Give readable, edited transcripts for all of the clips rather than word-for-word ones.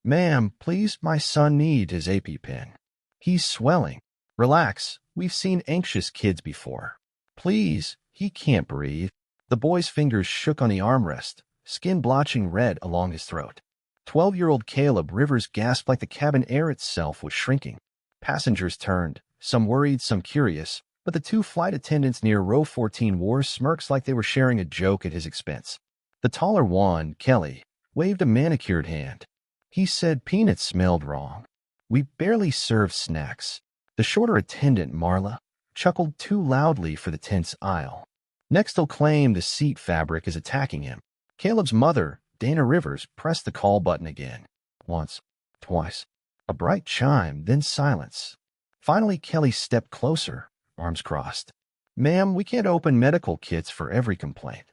Ma'am, please, my son needs his EpiPen. He's swelling. Relax, we've seen anxious kids before. Please, he can't breathe. The boy's fingers shook on the armrest, skin blotching red along his throat. 12-year-old Caleb Rivers gasped like the cabin air itself was shrinking. Passengers turned, some worried, some curious, but the two flight attendants near row 14 wore smirks like they were sharing a joke at his expense. The taller one, Kelly, waved a manicured hand. He said peanuts smelled wrong. We barely served snacks. The shorter attendant, Marla, chuckled too loudly for the tense aisle. Nextel claimed the seat fabric is attacking him. Caleb's mother, Dana Rivers, pressed the call button again. Once, twice. A bright chime, then silence. Finally, Kelly stepped closer, arms crossed. Ma'am, we can't open medical kits for every complaint.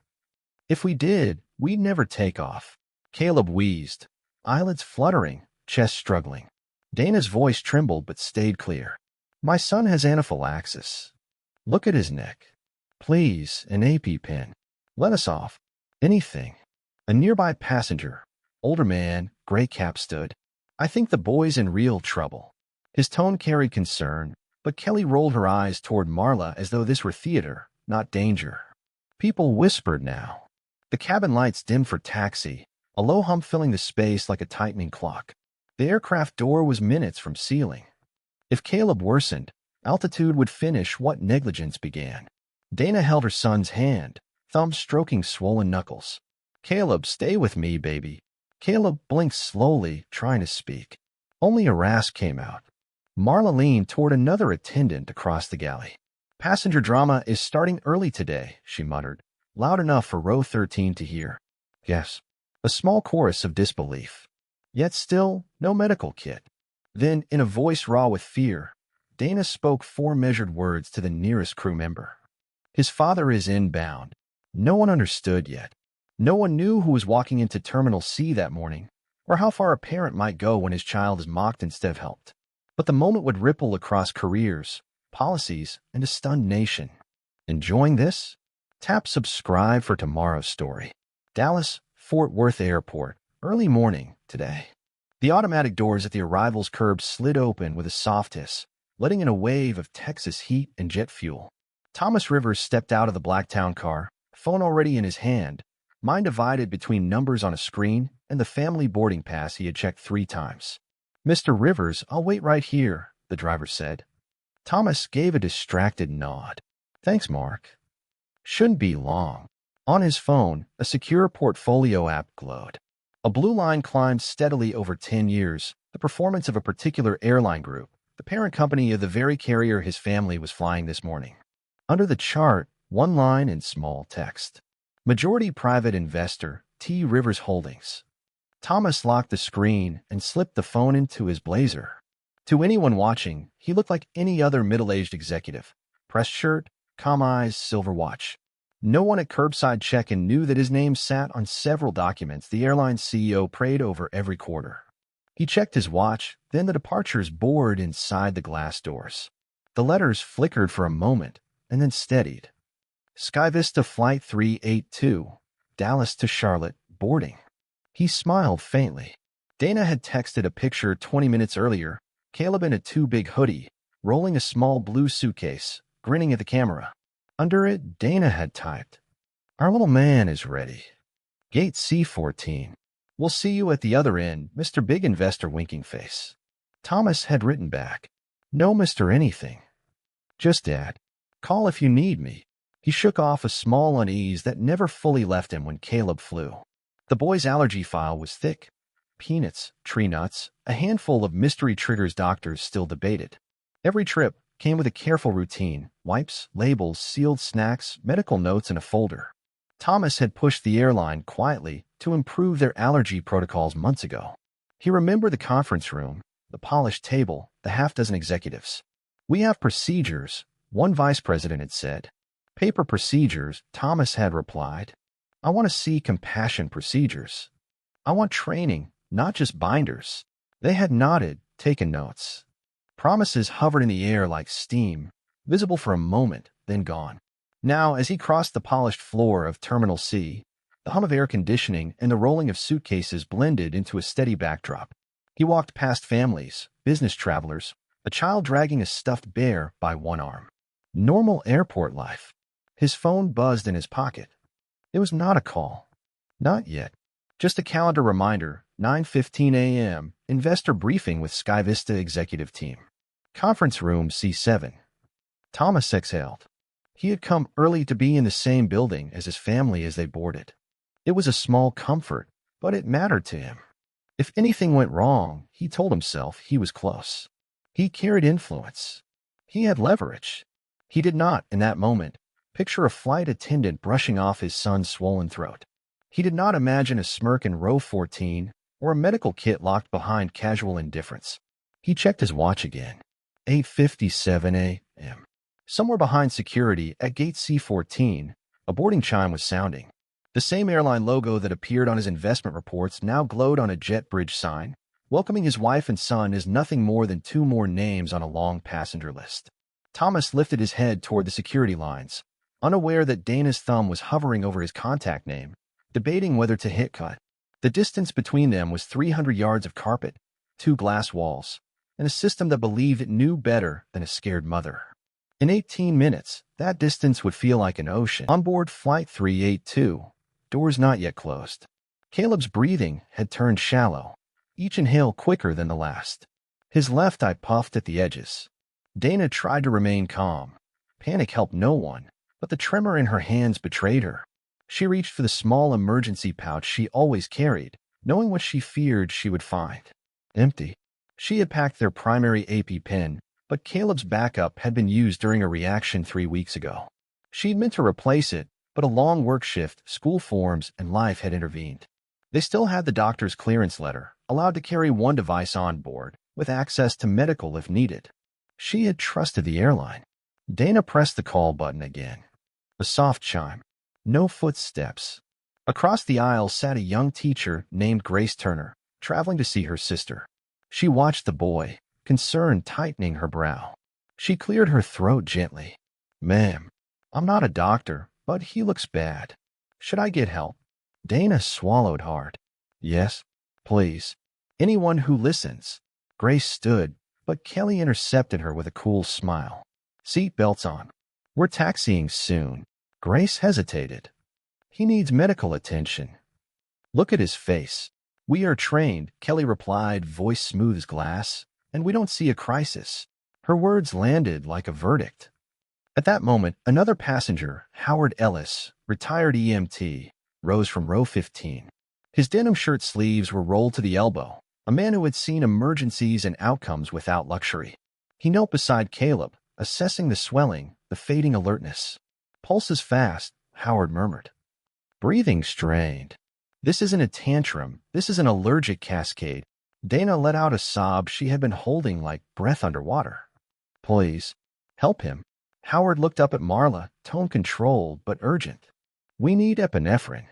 If we did, we'd never take off. Caleb wheezed, eyelids fluttering, chest struggling. Dana's voice trembled but stayed clear. My son has anaphylaxis. Look at his neck. Please, an EpiPen. Let us off. Anything. A nearby passenger, older man, gray cap, stood. I think the boy's in real trouble. His tone carried concern, but Kelly rolled her eyes toward Marla as though this were theater, not danger. People whispered now. The cabin lights dimmed for taxi, a low hum filling the space like a tightening clock. The aircraft door was minutes from sealing. If Caleb worsened, altitude would finish what negligence began. Dana held her son's hand, thumb stroking swollen knuckles. Caleb, stay with me, baby. Caleb blinked slowly, trying to speak. Only a rasp came out. Marla leaned toward another attendant across the galley. Passenger drama is starting early today, she muttered, loud enough for row 13 to hear. Yes. A small chorus of disbelief. Yet still, no medical kit. Then, in a voice raw with fear, Dana spoke 4 measured words to the nearest crew member. His father is inbound. No one understood yet. No one knew who was walking into Terminal C that morning, or how far a parent might go when his child is mocked instead of helped. But the moment would ripple across careers, policies, and a stunned nation. Enjoying this? Tap subscribe for tomorrow's story. Dallas, Fort Worth Airport, early morning today. The automatic doors at the arrivals curb slid open with a soft hiss, letting in a wave of Texas heat and jet fuel. Thomas Rivers stepped out of the Blacktown car, phone already in his hand, mind divided between numbers on a screen and the family boarding pass he had checked 3 times. Mr. Rivers, I'll wait right here, the driver said. Thomas gave a distracted nod. Thanks, Mark. Shouldn't be long. On his phone, a secure portfolio app glowed. A blue line climbed steadily over 10 years, the performance of a particular airline group, the parent company of the very carrier his family was flying this morning. Under the chart, one line in small text. Majority private investor, T. Rivers Holdings. Thomas locked the screen and slipped the phone into his blazer. To anyone watching, he looked like any other middle-aged executive. Pressed shirt, calm eyes, silver watch. No one at curbside check-in knew that his name sat on several documents the airline's CEO prayed over every quarter. He checked his watch, then the departures board inside the glass doors. The letters flickered for a moment, and then steadied. Sky Vista Flight 382, Dallas to Charlotte, boarding. He smiled faintly. Dana had texted a picture 20 minutes earlier, Caleb in a too-big hoodie, rolling a small blue suitcase, grinning at the camera. Under it, Dana had typed, Our little man is ready. Gate C14. We'll see you at the other end, Mr. Big Investor, winking face. Thomas had written back, No, Mr. Anything. Just Dad. Call if you need me. He shook off a small unease that never fully left him when Caleb flew. The boy's allergy file was thick. Peanuts, tree nuts, a handful of mystery triggers doctors still debated. Every trip came with a careful routine, wipes, labels, sealed snacks, medical notes, and a folder. Thomas had pushed the airline quietly to improve their allergy protocols months ago. He remembered the conference room, the polished table, the half-dozen executives. We have procedures, one vice president had said. Paper procedures, Thomas had replied. I want to see compassion procedures. I want training, not just binders. They had nodded, taken notes. Promises hovered in the air like steam, visible for a moment, then gone. Now, as he crossed the polished floor of Terminal C, the hum of air conditioning and the rolling of suitcases blended into a steady backdrop. He walked past families, business travelers, a child dragging a stuffed bear by one arm. Normal airport life. His phone buzzed in his pocket. It was not a call. Not yet. Just a calendar reminder, 9:15 a.m., investor briefing with Sky Vista executive team. Conference room C7. Thomas exhaled. He had come early to be in the same building as his family as they boarded. It was a small comfort, but it mattered to him. If anything went wrong, he told himself he was close. He carried influence. He had leverage. He did not, in that moment, picture a flight attendant brushing off his son's swollen throat. He did not imagine a smirk in row 14 or a medical kit locked behind casual indifference. He checked his watch again. 8:57 a.m. Somewhere behind security at gate C14, a boarding chime was sounding. The same airline logo that appeared on his investment reports now glowed on a jet bridge sign, welcoming his wife and son as nothing more than two more names on a long passenger list. Thomas lifted his head toward the security lines, unaware that Dana's thumb was hovering over his contact name, debating whether to hit cut. The distance between them was 300 yards of carpet, 2 glass walls, and a system that believed it knew better than a scared mother. In 18 minutes, that distance would feel like an ocean. On board Flight 382, doors not yet closed. Caleb's breathing had turned shallow, each inhale quicker than the last. His left eye puffed at the edges. Dana tried to remain calm. Panic helped no one, but the tremor in her hands betrayed her. She reached for the small emergency pouch she always carried, knowing what she feared she would find. Empty. She had packed their primary AP pen, but Caleb's backup had been used during a reaction 3 weeks ago. She'd meant to replace it, but a long work shift, school forms, and life had intervened. They still had the doctor's clearance letter, allowed to carry one device on board, with access to medical if needed. She had trusted the airline. Dana pressed the call button again. A soft chime. No footsteps. Across the aisle sat a young teacher named Grace Turner, traveling to see her sister. She watched the boy, concern tightening her brow. She cleared her throat gently. "Ma'am, I'm not a doctor, but he looks bad. Should I get help?" Dana swallowed hard. "Yes, please. Anyone who listens." Grace stood, but Kelly intercepted her with a cool smile. "Seat belts on. We're taxiing soon." Grace hesitated. "He needs medical attention." "Look at his face." "We are trained," Kelly replied, voice smooth as glass, "and we don't see a crisis." Her words landed like a verdict. At that moment, another passenger, Howard Ellis, retired EMT, rose from row 15. His denim shirt sleeves were rolled to the elbow, a man who had seen emergencies and outcomes without luxury. He knelt beside Caleb, assessing the swelling, the fading alertness. "Pulse is fast," Howard murmured. "Breathing strained." "This isn't a tantrum. This is an allergic cascade." Dana let out a sob she had been holding like breath underwater. "Please, help him." Howard looked up at Marla, tone controlled but urgent. "We need epinephrine."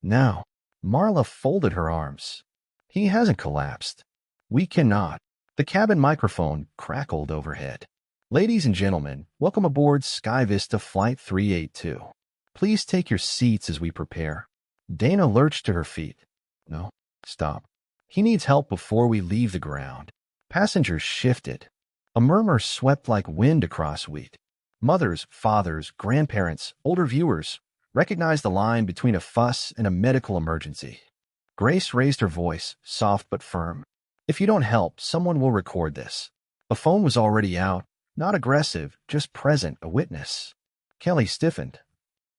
"Now." Marla folded her arms. "He hasn't collapsed." "We cannot." The cabin microphone crackled overhead. "Ladies and gentlemen, welcome aboard Sky Vista Flight 382. Please take your seats as we prepare." Dana lurched to her feet. "No, stop. He needs help before we leave the ground." Passengers shifted. A murmur swept like wind across wheat. Mothers, fathers, grandparents, older viewers recognized the line between a fuss and a medical emergency. Grace raised her voice, soft but firm. "If you don't help, someone will record this." A phone was already out, not aggressive, just present, a witness. Kelly stiffened.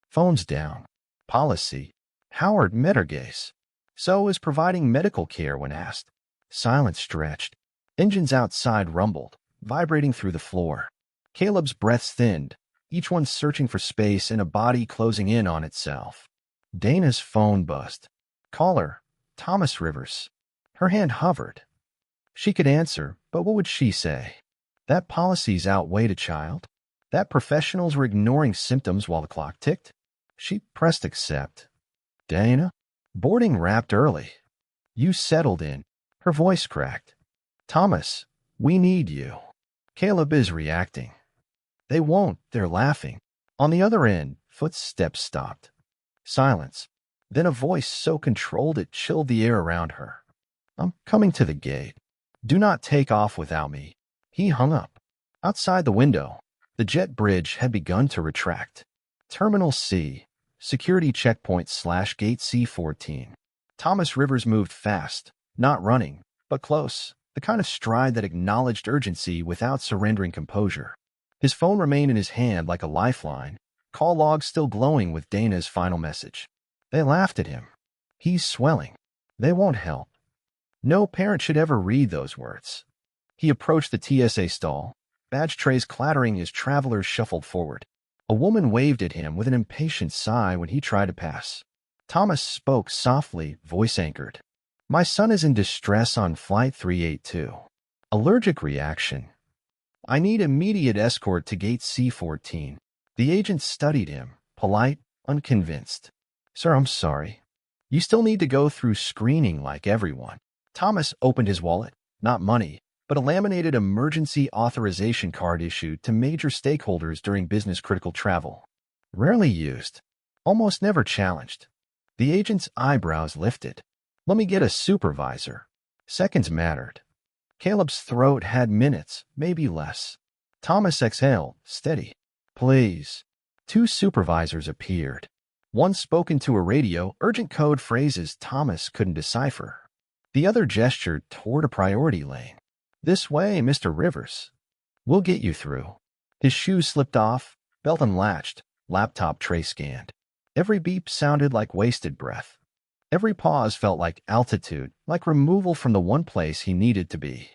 "Phone's down." "Policy." Howard met her gaze. "So is providing medical care when asked." Silence stretched. Engines outside rumbled, vibrating through the floor. Caleb's breaths thinned, each one searching for space in a body closing in on itself. Dana's phone buzzed. "Caller, Thomas Rivers." Her hand hovered. She could answer, but what would she say? That policies outweighed a child? That professionals were ignoring symptoms while the clock ticked? She pressed accept. "Dana?" "Boarding wrapped early." "You settled in." Her voice cracked. "Thomas, we need you." "Caleb is reacting." "They won't, they're laughing." On the other end, footsteps stopped. Silence. Then a voice so controlled it chilled the air around her. I'm coming to the gate. Do not take off without me. He hung up. Outside the window, the jet bridge had begun to retract. Terminal C, security checkpoint / gate C14. Thomas Rivers moved fast, not running, but close, the kind of stride that acknowledged urgency without surrendering composure. His phone remained in his hand like a lifeline, call log still glowing with Dana's final message. They laughed at him. He's swelling. They won't help. No parent should ever read those words. He approached the TSA stall, badge trays clattering as travelers shuffled forward. A woman waved at him with an impatient sigh when he tried to pass. Thomas spoke softly, voice anchored. My son is in distress on Flight 382. Allergic reaction. I need immediate escort to gate C14. The agent studied him, polite, unconvinced. Sir, I'm sorry. You still need to go through screening like everyone. Thomas opened his wallet, not money, but a laminated emergency authorization card issued to major stakeholders during business-critical travel. Rarely used, almost never challenged. The agent's eyebrows lifted. Let me get a supervisor. Seconds mattered. Caleb's throat had minutes, maybe less. Thomas exhaled, steady. Please. Two supervisors appeared. One spoke into a radio, urgent code phrases Thomas couldn't decipher. The other gestured toward a priority lane. This way, Mr. Rivers. We'll get you through. His shoes slipped off, belt unlatched, laptop tray scanned. Every beep sounded like wasted breath. Every pause felt like altitude, like removal from the one place he needed to be.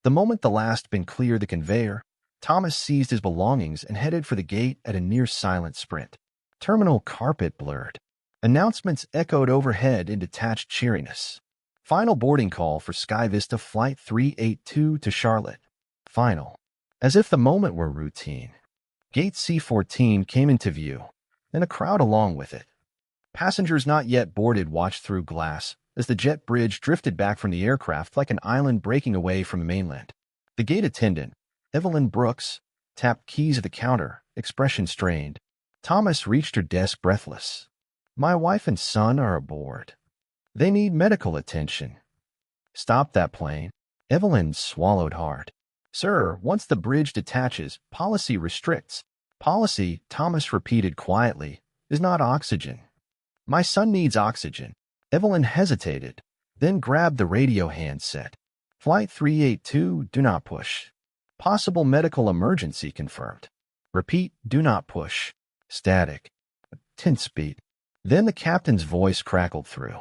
The moment the last bin cleared the conveyor, Thomas seized his belongings and headed for the gate at a near-silent sprint. Terminal carpet blurred. Announcements echoed overhead in detached cheeriness. Final boarding call for Sky Vista Flight 382 to Charlotte. Final. As if the moment were routine. Gate C14 came into view, and a crowd along with it. Passengers not yet boarded watched through glass as the jet bridge drifted back from the aircraft like an island breaking away from the mainland. The gate attendant, Evelyn Brooks, tapped keys at the counter, expression strained. Thomas reached her desk breathless. My wife and son are aboard. They need medical attention. Stop that plane. Evelyn swallowed hard. Sir, once the bridge detaches, policy restricts. Policy, Thomas repeated quietly, is not oxygen. My son needs oxygen. Evelyn hesitated, then grabbed the radio handset. Flight 382, do not push. Possible medical emergency confirmed. Repeat, do not push. Static. Tense beat. Then the captain's voice crackled through.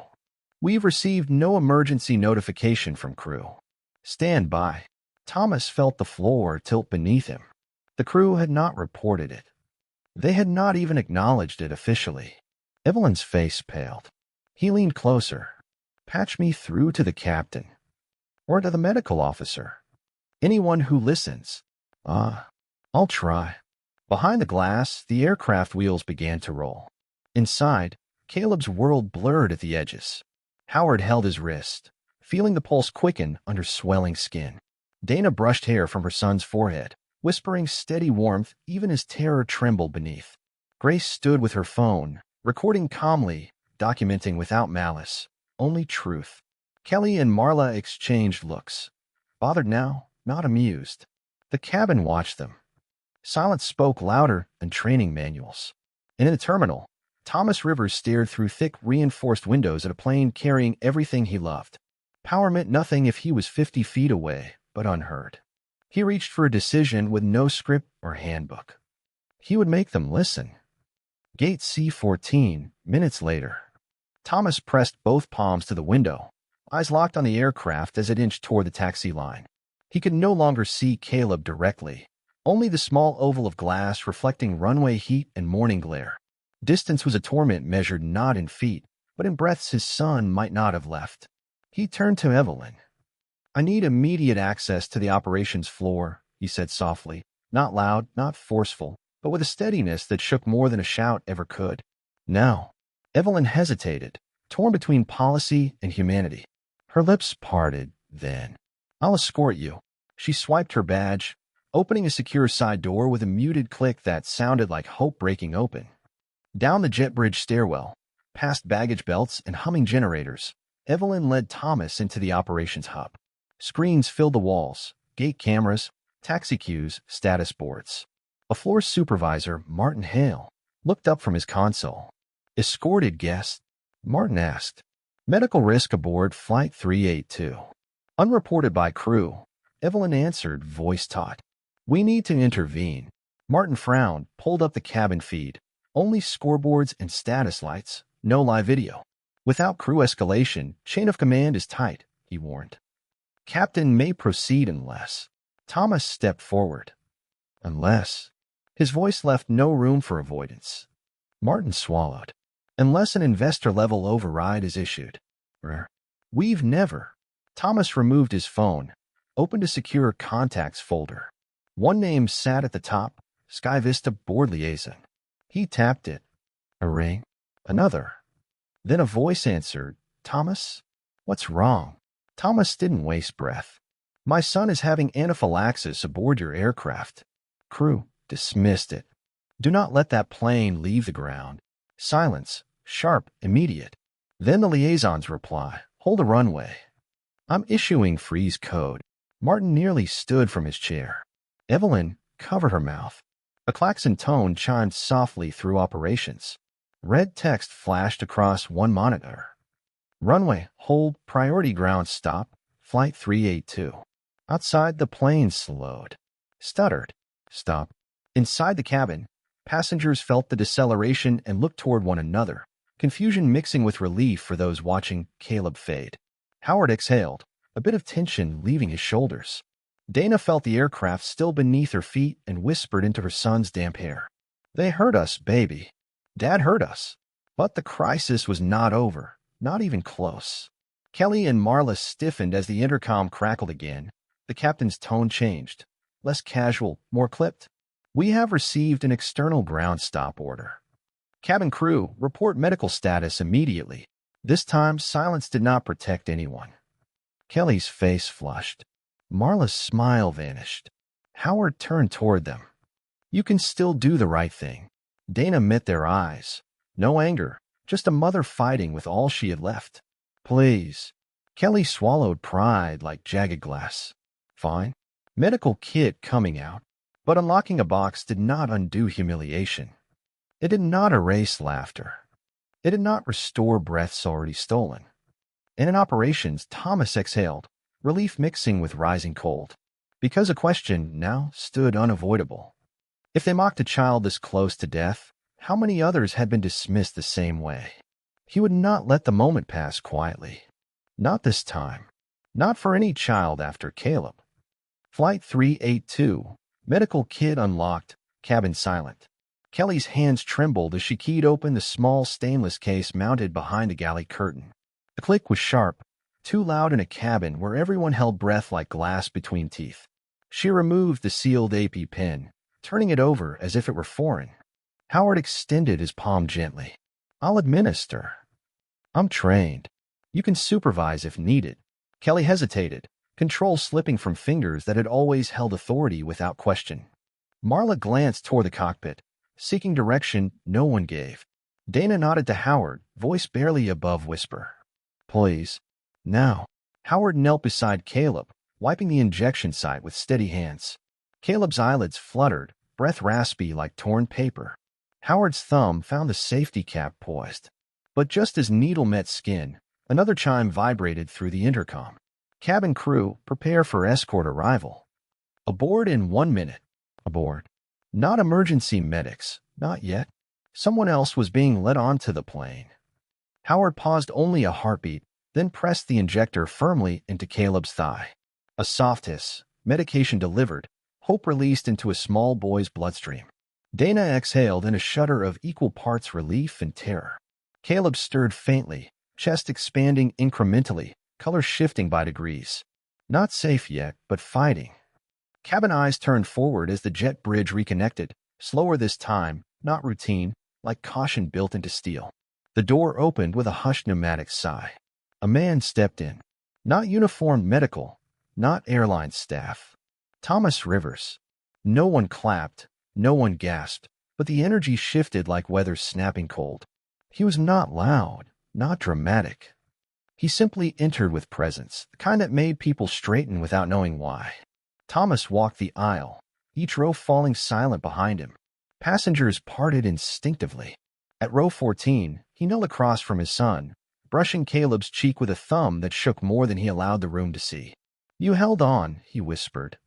We've received no emergency notification from crew. Stand by. Thomas felt the floor tilt beneath him. The crew had not reported it. They had not even acknowledged it officially. Evelyn's face paled. He leaned closer. Patch me through to the captain. Or to the medical officer. Anyone who listens. I'll try. Behind the glass, the aircraft wheels began to roll. Inside, Caleb's world blurred at the edges. Howard held his wrist, feeling the pulse quicken under swelling skin. Dana brushed hair from her son's forehead, whispering steady warmth even as terror trembled beneath. Grace stood with her phone, recording calmly, documenting without malice, only truth. Kelly and Marla exchanged looks. Bothered now, not amused. The cabin watched them. Silence spoke louder than training manuals. In the terminal, Thomas Rivers stared through thick, reinforced windows at a plane carrying everything he loved. Power meant nothing if he was 50 feet away, but unheard. He reached for a decision with no script or handbook. He would make them listen. Gate C14, minutes later. Thomas pressed both palms to the window, eyes locked on the aircraft as it inched toward the taxi line. He could no longer see Caleb directly, only the small oval of glass reflecting runway heat and morning glare. Distance was a torment measured not in feet, but in breaths his son might not have left. He turned to Evelyn. I need immediate access to the operations floor, he said softly, not loud, not forceful, but with a steadiness that shook more than a shout ever could. Now. Evelyn hesitated, torn between policy and humanity. Her lips parted, then. I'll escort you. She swiped her badge, opening a secure side door with a muted click that sounded like hope breaking open. Down the jet bridge stairwell, past baggage belts and humming generators, Evelyn led Thomas into the operations hub. Screens filled the walls, gate cameras, taxi queues, status boards. A floor supervisor, Martin Hale, looked up from his console. Escorted guests? Martin asked. Medical risk aboard Flight 382. Unreported by crew. Evelyn answered, voice taut. We need to intervene. Martin frowned, pulled up the cabin feed. Only scoreboards and status lights, no live video. Without crew escalation, chain of command is tight, he warned. Captain may proceed unless. Thomas stepped forward. Unless. His voice left no room for avoidance. Martin swallowed. Unless an investor-level override is issued. We've never. Thomas removed his phone, opened a secure contacts folder. One name sat at the top, Sky Vista board liaison. He tapped it. A ring. Another. Then a voice answered, Thomas? What's wrong? Thomas didn't waste breath. My son is having anaphylaxis aboard your aircraft. Crew dismissed it. Do not let that plane leave the ground. Silence, sharp, immediate. Then the liaison's reply, hold a runway. I'm issuing freeze code. Martin nearly stood from his chair. Evelyn covered her mouth. A klaxon tone chimed softly through operations. Red text flashed across one monitor. Runway, hold, priority ground stop, Flight 382. Outside, the plane slowed. Stuttered. Stop. Inside the cabin, passengers felt the deceleration and looked toward one another, confusion mixing with relief for those watching Caleb fade. Howard exhaled, a bit of tension leaving his shoulders. Dana felt the aircraft still beneath her feet and whispered into her son's damp hair. They heard us, baby. Dad heard us. But the crisis was not over, not even close. Kelly and Marla stiffened as the intercom crackled again. The captain's tone changed. Less casual, more clipped. We have received an external ground stop order. Cabin crew, report medical status immediately. This time, silence did not protect anyone. Kelly's face flushed. Marla's smile vanished. Howard turned toward them. You can still do the right thing. Dana met their eyes. No anger, just a mother fighting with all she had left. Please. Kelly swallowed pride like jagged glass. Fine. Medical kit coming out. But unlocking a box did not undo humiliation. It did not erase laughter. It did not restore breaths already stolen. And in operations, Thomas exhaled, relief mixing with rising cold, because a question now stood unavoidable. If they mocked a child this close to death, how many others had been dismissed the same way? He would not let the moment pass quietly. Not this time. Not for any child after Caleb. Flight 382. Medical kit unlocked, cabin silent. Kelly's hands trembled as she keyed open the small stainless case mounted behind a galley curtain. The click was sharp, too loud in a cabin where everyone held breath like glass between teeth. She removed the sealed AP pen, turning it over as if it were foreign. Howard extended his palm gently. I'll administer. I'm trained. You can supervise if needed. Kelly hesitated, control slipping from fingers that had always held authority without question. Marla glanced toward the cockpit, seeking direction no one gave. Dana nodded to Howard, voice barely above whisper. Please. Now. Howard knelt beside Caleb, wiping the injection site with steady hands. Caleb's eyelids fluttered, breath raspy like torn paper. Howard's thumb found the safety cap poised. But just as needle met skin, another chime vibrated through the intercom. Cabin crew, prepare for escort arrival. Aboard in 1 minute. Aboard. Not emergency medics, not yet. Someone else was being led onto the plane. Howard paused only a heartbeat, then pressed the injector firmly into Caleb's thigh. A soft hiss, medication delivered, hope released into a small boy's bloodstream. Dana exhaled in a shudder of equal parts relief and terror. Caleb stirred faintly, chest expanding incrementally, color shifting by degrees. Not safe yet, but fighting. Cabin eyes turned forward as the jet bridge reconnected, slower this time, not routine, like caution built into steel. The door opened with a hushed pneumatic sigh. A man stepped in. Not uniformed medical, not airline staff. Thomas Rivers. No one clapped, no one gasped, but the energy shifted like weather snapping cold. He was not loud, not dramatic. He simply entered with presence, the kind that made people straighten without knowing why. Thomas walked the aisle, each row falling silent behind him. Passengers parted instinctively. At row 14, he knelt across from his son, brushing Caleb's cheek with a thumb that shook more than he allowed the room to see. "You held on," he whispered.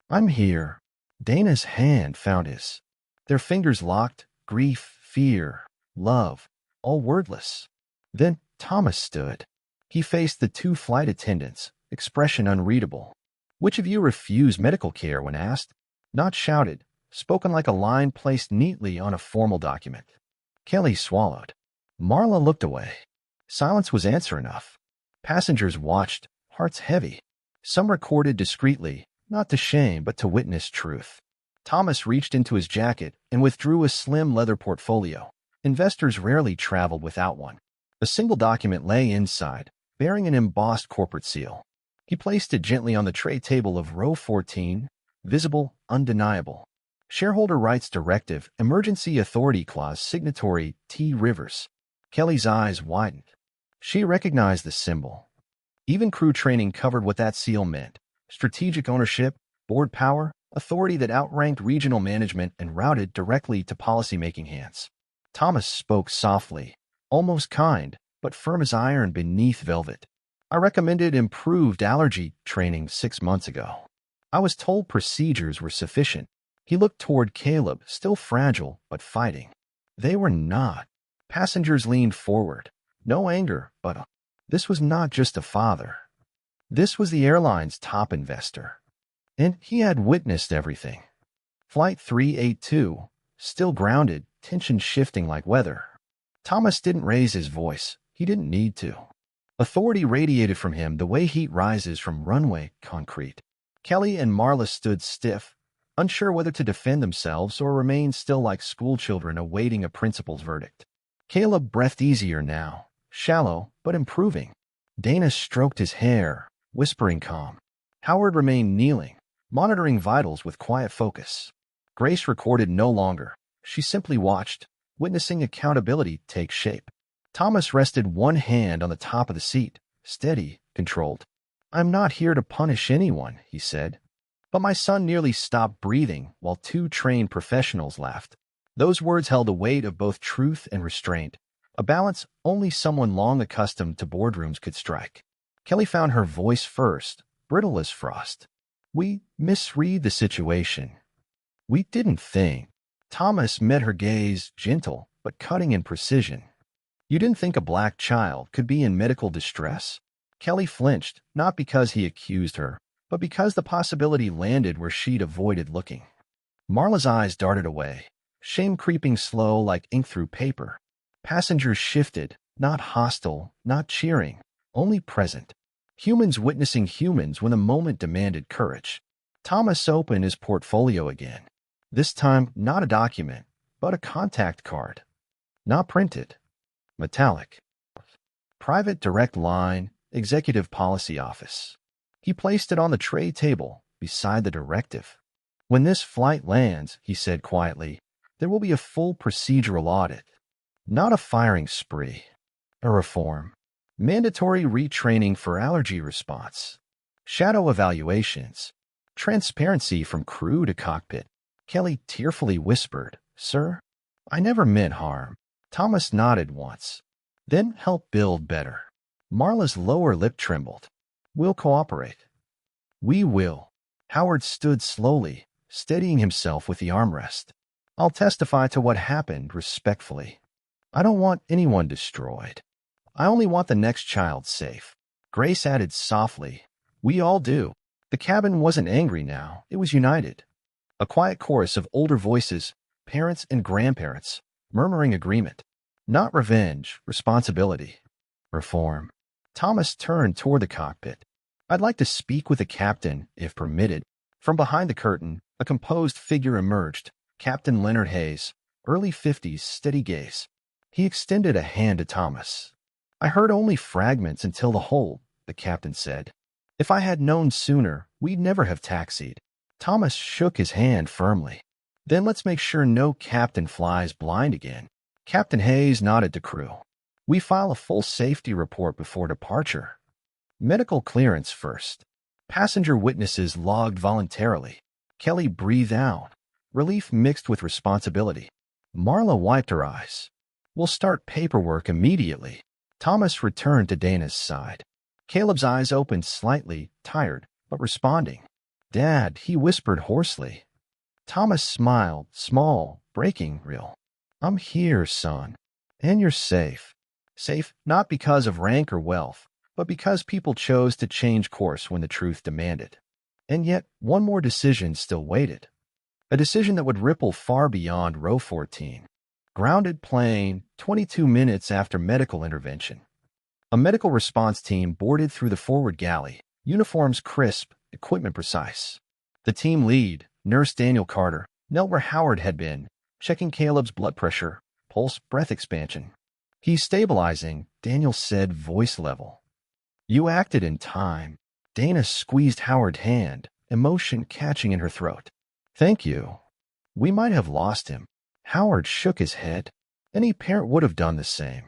"I'm here." Dana's hand found his. Their fingers locked, grief, fear, love, all wordless. Then Thomas stood. He faced the two flight attendants, expression unreadable. "Which of you refused medical care?" when asked. Not shouted, spoken like a line placed neatly on a formal document. Kelly swallowed. Marla looked away. Silence was answer enough. Passengers watched, hearts heavy. Some recorded discreetly, not to shame but to witness truth. Thomas reached into his jacket and withdrew a slim leather portfolio. Investors rarely traveled without one. A single document lay inside, bearing an embossed corporate seal. He placed it gently on the tray table of row 14, visible, undeniable. Shareholder Rights Directive, Emergency Authority Clause, signatory T. Rivers. Kelly's eyes widened. She recognized the symbol. Even crew training covered what that seal meant. Strategic ownership, board power, authority that outranked regional management and routed directly to policymaking hands. Thomas spoke softly, almost kind, but firm as iron beneath velvet. "I recommended improved allergy training 6 months ago. I was told procedures were sufficient." He looked toward Caleb, still fragile but fighting. They were not. Passengers leaned forward. No anger, but this was not just a father. This was the airline's top investor. And he had witnessed everything. Flight 382, still grounded, tension shifting like weather. Thomas didn't raise his voice. He didn't need to. Authority radiated from him the way heat rises from runway concrete. Kelly and Marla stood stiff, unsure whether to defend themselves or remain still like schoolchildren awaiting a principal's verdict. Caleb breathed easier now, shallow but improving. Dana stroked his hair, whispering calm. Howard remained kneeling, monitoring vitals with quiet focus. Grace recorded no longer. She simply watched, witnessing accountability take shape. Thomas rested one hand on the top of the seat, steady, controlled. "I'm not here to punish anyone," he said. But my son nearly stopped breathing while two trained professionals laughed. Those words held a weight of both truth and restraint, a balance only someone long accustomed to boardrooms could strike. Kelly found her voice first, brittle as frost. "We misread the situation. We didn't think." Thomas met her gaze, gentle but cutting in precision. "You didn't think a black child could be in medical distress?" Kelly flinched, not because he accused her, but because the possibility landed where she'd avoided looking. Marla's eyes darted away, shame creeping slow like ink through paper. Passengers shifted, not hostile, not cheering, only present. Humans witnessing humans when the moment demanded courage. Thomas opened his portfolio again. This time, not a document, but a contact card. Not printed. Metallic. Private direct line, Executive Policy Office. He placed it on the tray table, beside the directive. "When this flight lands," he said quietly, "there will be a full procedural audit. Not a firing spree. A reform. Mandatory retraining for allergy response. Shadow evaluations. Transparency from crew to cockpit." Kelly tearfully whispered, "Sir, I never meant harm." Thomas nodded once. "Then help build better." Marla's lower lip trembled. "We'll cooperate." "We will." Howard stood slowly, steadying himself with the armrest. "I'll testify to what happened respectfully. I don't want anyone destroyed. I only want the next child safe." Grace added softly, "We all do." The cabin wasn't angry now, it was united. A quiet chorus of older voices, parents and grandparents, murmuring agreement. Not revenge, responsibility. Reform. Thomas turned toward the cockpit. "I'd like to speak with the captain, if permitted." From behind the curtain, a composed figure emerged. Captain Leonard Hayes, early 50s, steady gaze. He extended a hand to Thomas. "I heard only fragments until the whole," the captain said. "If I had known sooner, we'd never have taxied." Thomas shook his hand firmly. "Then let's make sure no captain flies blind again." Captain Hayes nodded to crew. We file a full safety report before departure. Medical clearance first. Passenger witnesses logged voluntarily. Kelly breathed out, relief mixed with responsibility. Marla wiped her eyes. We'll start paperwork immediately. Thomas returned to Dana's side. Caleb's eyes opened slightly, tired, but responding. Dad, he whispered hoarsely. Thomas smiled, small, breaking real. I'm here, son. And you're safe. Safe not because of rank or wealth, but because people chose to change course when the truth demanded. And yet, one more decision still waited. A decision that would ripple far beyond row 14. Grounded plane, 22 minutes after medical intervention. A medical response team boarded through the forward galley, uniforms crisp, equipment precise. The team lead, Nurse Daniel Carter, knelt where Howard had been, checking Caleb's blood pressure, pulse, breath expansion. He's stabilizing, Daniel said, voice level. You acted in time. Dana squeezed Howard's hand, emotion catching in her throat. Thank you. We might have lost him. Howard shook his head. Any parent would have done the same.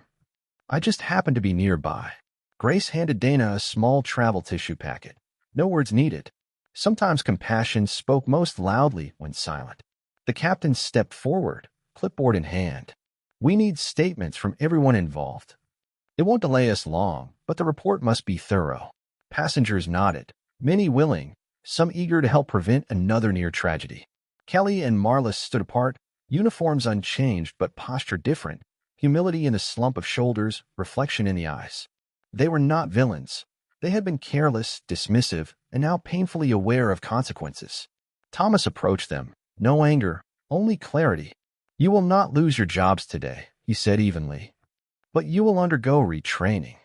I just happened to be nearby. Grace handed Dana a small travel tissue packet. No words needed. Sometimes compassion spoke most loudly when silent. The captain stepped forward, clipboard in hand. We need statements from everyone involved. It won't delay us long, but the report must be thorough. Passengers nodded, many willing, some eager to help prevent another near tragedy. Kelly and Marla stood apart, uniforms unchanged but posture different, humility in the slump of shoulders, reflection in the eyes. They were not villains. They had been careless, dismissive, and now painfully aware of consequences. Thomas approached them. No anger, only clarity. You will not lose your jobs today, he said evenly. But you will undergo retraining.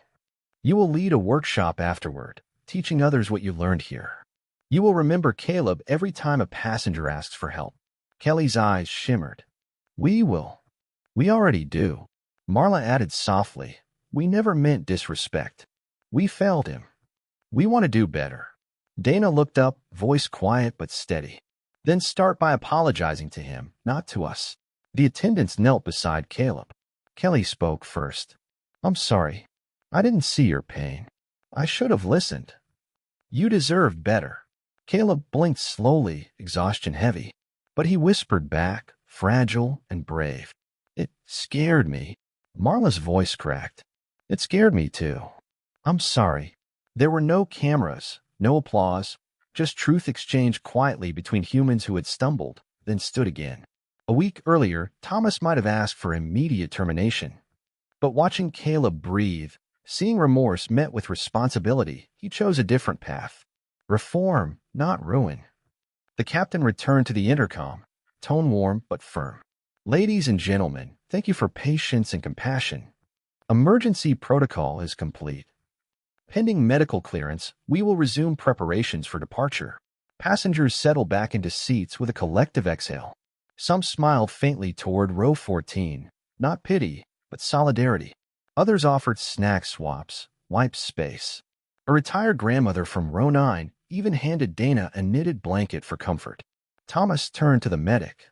You will lead a workshop afterward, teaching others what you learned here. You will remember Caleb every time a passenger asks for help. Kelly's eyes shimmered. We will. We already do. Marla added softly. We never meant disrespect. We failed him. We want to do better. Dana looked up, voice quiet but steady. Then start by apologizing to him, not to us. The attendants knelt beside Caleb. Kelly spoke first. I'm sorry. I didn't see your pain. I should have listened. You deserved better. Caleb blinked slowly, exhaustion heavy. But he whispered back, fragile and brave. It scared me. Marla's voice cracked. It scared me too. I'm sorry. There were no cameras, no applause, just truth exchanged quietly between humans who had stumbled, then stood again. A week earlier, Thomas might have asked for immediate termination. But watching Caleb breathe, seeing remorse met with responsibility, he chose a different path. Reform, not ruin. The captain returned to the intercom, tone warm but firm. Ladies and gentlemen, thank you for patience and compassion. Emergency protocol is complete. Pending medical clearance, we will resume preparations for departure. Passengers settled back into seats with a collective exhale. Some smiled faintly toward row 14, not pity, but solidarity. Others offered snack swaps, wiped space. A retired grandmother from row 9 even handed Dana a knitted blanket for comfort. Thomas turned to the medic.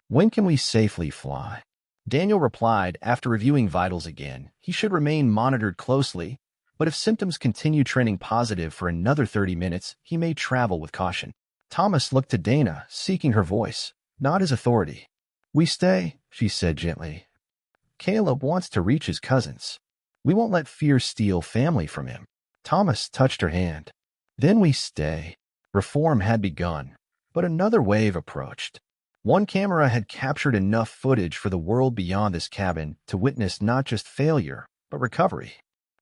When can we safely fly? Daniel replied after reviewing vitals again. He should remain monitored closely, but if symptoms continue trending positive for another 30 minutes, he may travel with caution. Thomas looked to Dana, seeking her voice, not his authority. We stay, she said gently. Caleb wants to reach his cousins. We won't let fear steal family from him. Thomas touched her hand. Then we stay. Reform had begun, but another wave approached. One camera had captured enough footage for the world beyond this cabin to witness not just failure, but recovery.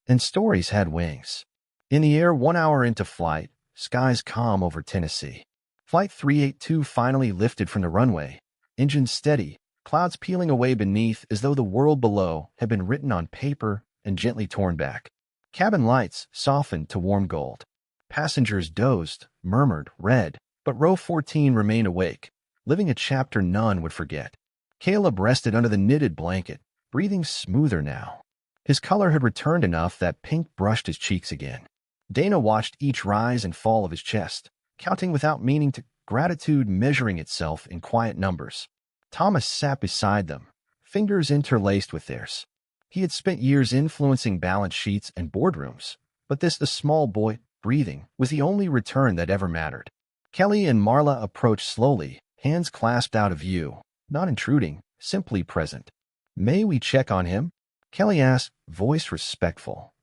And stories had wings. In the air 1 hour into flight, skies calm over Tennessee. Flight 382 finally lifted from the runway, engines steady, clouds peeling away beneath as though the world below had been written on paper and gently torn back. Cabin lights softened to warm gold. Passengers dozed, murmured, read, but row 14 remained awake, living a chapter none would forget. Caleb rested under the knitted blanket, breathing smoother now. His color had returned enough that pink brushed his cheeks again. Dana watched each rise and fall of his chest, counting without meaning to, gratitude measuring itself in quiet numbers. Thomas sat beside them, fingers interlaced with theirs. He had spent years influencing balance sheets and boardrooms, but the small boy, breathing, was the only return that ever mattered. Kelly and Marla approached slowly, hands clasped out of view, not intruding, simply present. "May we check on him?" Kelly asked, voice respectful.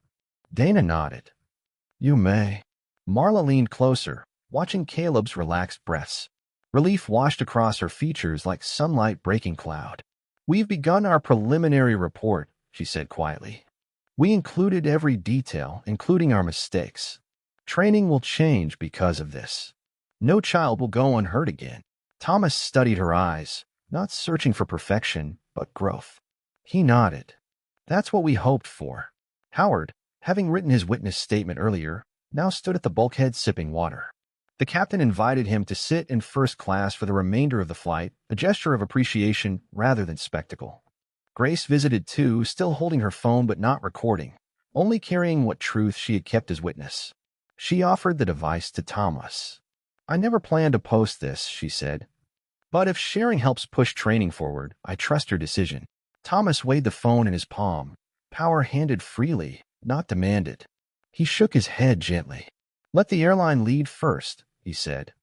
Dana nodded. "You may." Marla leaned closer, watching Caleb's relaxed breaths. Relief washed across her features like sunlight breaking cloud. "We've begun our preliminary report," she said quietly. "We included every detail, including our mistakes. Training will change because of this. No child will go unhurt again." Thomas studied her eyes, not searching for perfection, but growth. He nodded. "That's what we hoped for." Howard, having written his witness statement earlier, now stood at the bulkhead sipping water. The captain invited him to sit in first class for the remainder of the flight, a gesture of appreciation rather than spectacle. Grace visited too, still holding her phone but not recording, only carrying what truth she had kept as witness. She offered the device to Thomas. "I never planned to post this," she said. "But if sharing helps push training forward, I trust your decision." Thomas weighed the phone in his palm, power handed freely, not demanded. He shook his head gently. "Let the airline lead first," he said.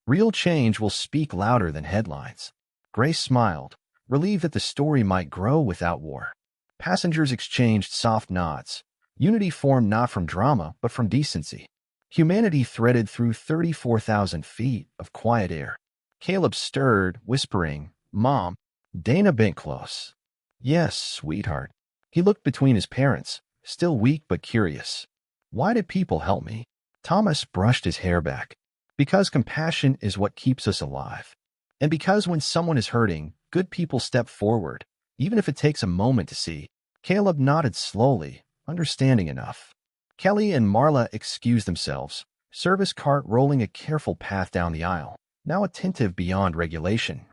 "Real change will speak louder than headlines." Grace smiled, relieved that the story might grow without war. Passengers exchanged soft nods. Unity formed not from drama, but from decency. Humanity threaded through 34,000 feet of quiet air. Caleb stirred, whispering, "Mom." Dana bent close. "Yes, sweetheart." He looked between his parents, still weak but curious. "Why did people help me?" Thomas brushed his hair back. "Because compassion is what keeps us alive. And because when someone is hurting, good people step forward, even if it takes a moment to see." Caleb nodded slowly, understanding enough. Kelly and Marla excused themselves, service cart rolling a careful path down the aisle, now attentive beyond regulation.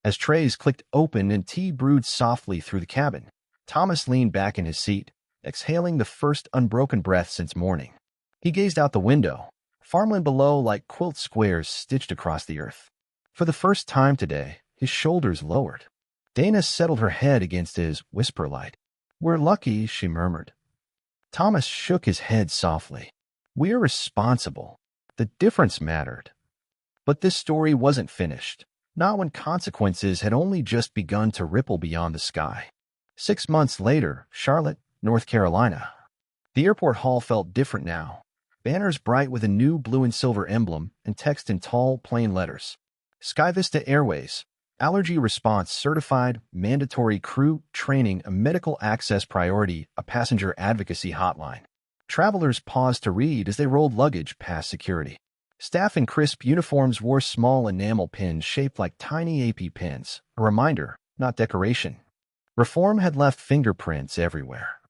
As trays clicked open and tea brewed softly through the cabin, Thomas leaned back in his seat, exhaling the first unbroken breath since morning. He gazed out the window, farmland below like quilt squares stitched across the earth. For the first time today, his shoulders lowered. Dana settled her head against his whisper light. "We're lucky," she murmured. Thomas shook his head softly. "We're responsible." The difference mattered. But this story wasn't finished, not when consequences had only just begun to ripple beyond the sky. 6 months later, Charlotte, North Carolina. The airport hall felt different now. Banners bright with a new blue and silver emblem and text in tall, plain letters. SkyVista Airways, Allergy Response Certified, Mandatory Crew Training, a Medical Access Priority, a Passenger Advocacy Hotline. Travelers paused to read as they rolled luggage past security. Staff in crisp uniforms wore small enamel pins shaped like tiny AP pins, a reminder, not decoration. Reform had left fingerprints everywhere.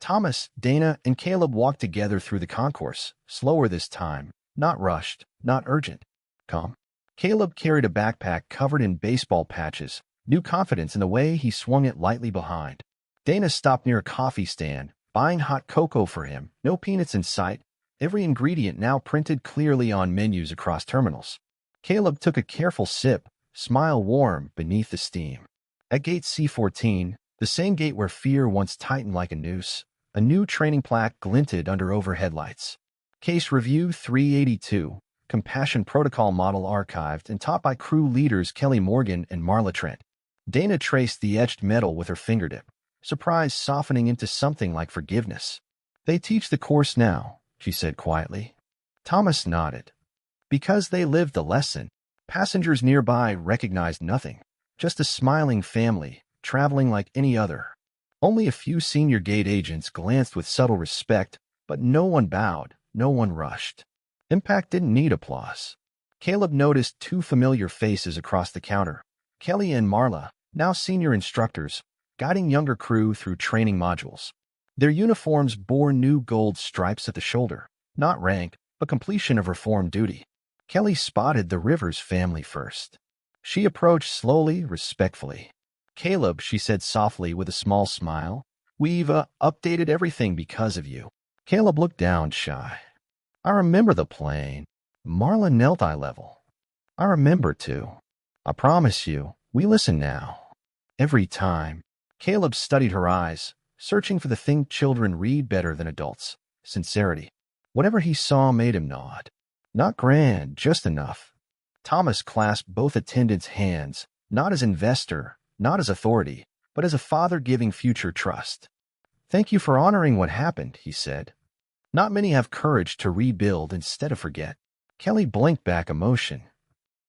Thomas, Dana, and Caleb walked together through the concourse, slower this time, not rushed, not urgent. Calm. Caleb carried a backpack covered in baseball patches, new confidence in the way he swung it lightly behind. Dana stopped near a coffee stand, buying hot cocoa for him, no peanuts in sight, every ingredient now printed clearly on menus across terminals. Caleb took a careful sip, smile warm beneath the steam. At gate C14, the same gate where fear once tightened like a noose, a new training plaque glinted under overhead lights. Case Review 382, Compassion Protocol Model archived and taught by crew leaders Kelly Morgan and Marla Trent. Dana traced the etched metal with her fingertip, surprise softening into something like forgiveness. "They teach the course now," she said quietly. Thomas nodded. Because they lived the lesson. Passengers nearby recognized nothing, just a smiling family, traveling like any other. Only a few senior gate agents glanced with subtle respect, but no one bowed, no one rushed. Impact didn't need applause. Caleb noticed 2 familiar faces across the counter, Kelly and Marla, now senior instructors, guiding younger crew through training modules. Their uniforms bore new gold stripes at the shoulder, not rank, but completion of reform duty. Kelly spotted the Rivers family first. She approached slowly, respectfully. "Caleb," she said softly with a small smile, "we've updated everything because of you." Caleb looked down, shy. "I remember the plane." Marla knelt eye level. "I remember too. I promise you, we listen now." Every time. Caleb studied her eyes, searching for the thing children read better than adults: sincerity. Whatever he saw made him nod. Not grand, just enough. Thomas clasped both attendants' hands, not as investor, not as authority, but as a father giving future trust. "Thank you for honoring what happened," he said. "Not many have courage to rebuild instead of forget." Kelly blinked back emotion.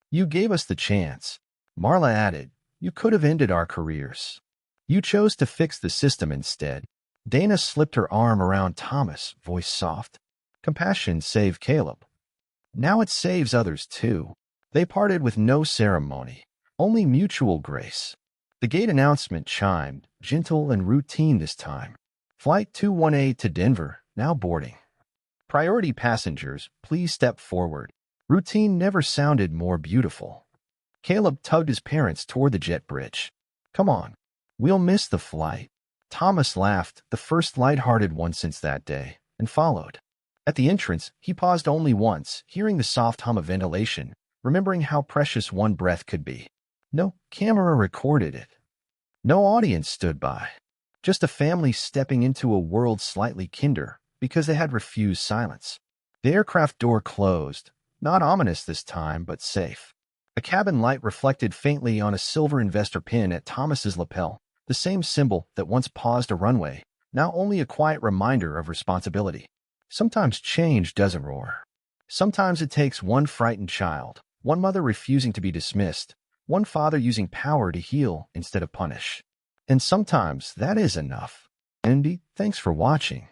"You gave us the chance," Marla added. "You could have ended our careers. You chose to fix the system instead." Dana slipped her arm around Thomas, voice soft. "Compassion saved Caleb. Now it saves others too." They parted with no ceremony, only mutual grace. The gate announcement chimed, gentle and routine this time. "Flight 21A to Denver, now boarding. Priority passengers, please step forward." Routine never sounded more beautiful. Caleb tugged his parents toward the jet bridge. "Come on, we'll miss the flight." Thomas laughed, the first light-hearted one since that day, and followed. At the entrance, he paused only once, hearing the soft hum of ventilation, remembering how precious one breath could be. No camera recorded it. No audience stood by. Just a family stepping into a world slightly kinder because they had refused silence. The aircraft door closed, not ominous this time, but safe. A cabin light reflected faintly on a silver investor pin at Thomas's lapel, the same symbol that once paused a runway, now only a quiet reminder of responsibility. Sometimes change doesn't roar. Sometimes it takes one frightened child, one mother refusing to be dismissed, one father using power to heal instead of punish. And sometimes that is enough. Andy, thanks for watching.